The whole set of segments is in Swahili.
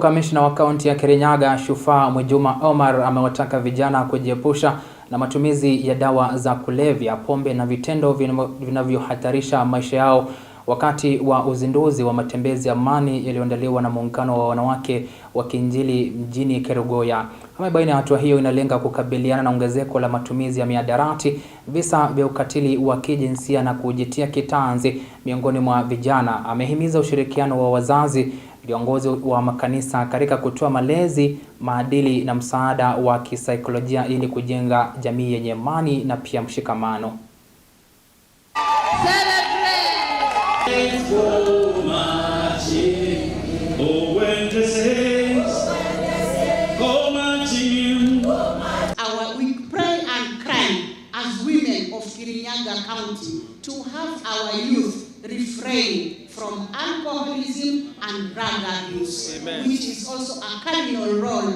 Kamishna wa kaunti ya Kirinyaga Shufaa Mwejuma Omar amewataka vijana kujiepusha na matumizi ya dawa za kulevya, pombe na vitendo vinavyohatarisha maisha yao wakati wa uzinduzi wa matembezi ya amani yaliyoandaliwa na muungano wa wanawake wa Kiinjili mjini Kerugoya. Amebaini hatua hiyo inalenga kukabiliana na ongezeko la matumizi ya mihadarati, visa vya ukatili wa kijinsia na kujitia kitanzi miongoni mwa vijana. Amehimiza ushirikiano wa wazazi, viongozi wa makanisa katika kutoa malezi, maadili na msaada wa kisaikolojia ili kujenga jamii yenye amani na pia mshikamano. We pray and cry as women of Kirinyaga County to have our youth refrain from alcoholism and drug abuse. Amen. Which is also a cardinal role,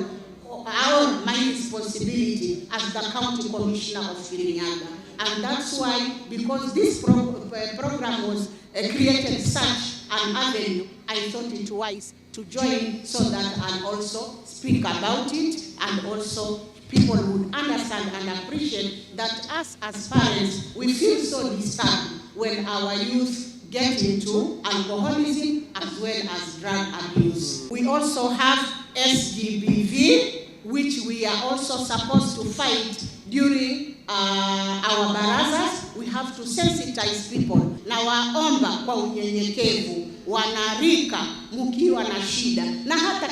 my responsibility as the County Commissioner of Kirinyaga. And that's why, because this program was created such an avenue, I thought it wise to join so that I also speak about it, and also people would understand and appreciate that us as parents, we feel so disturbed when our youth get into alcoholism as well as drug abuse. We also have SGBV, which we are also supposed to fight during our barazas. We have to sensitize people. Na waomba kwa unyenyekevu, wanarika mkiwa na shida, na hata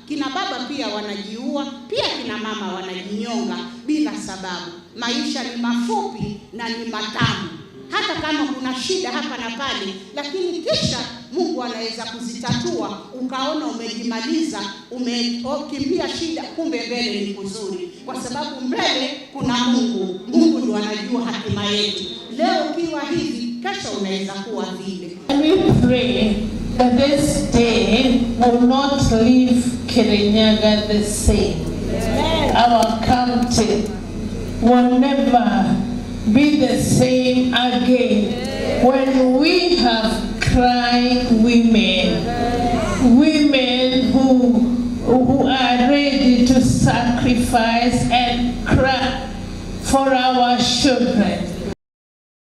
kina baba pia wanajiua, pia kina mama wanajinyonga bila sababu. Maisha ni mafupi na ni matamu, hata kama kuna shida hapa na pale, lakini kisha Mungu anaweza kuzitatua, ukaona umejimaliza, umekimbia shida, kumbe mbele ni kuzuri, kwa sababu mbele kuna Mungu. Mungu ndiye anajua hatima yetu. Leo ukiwa hivi, kesho unaweza kuwa vile. We pray that this day will not leave Kirinyaga the same. Our county will never be the same again when we have crying women who are ready to sacrifice and cry for our children.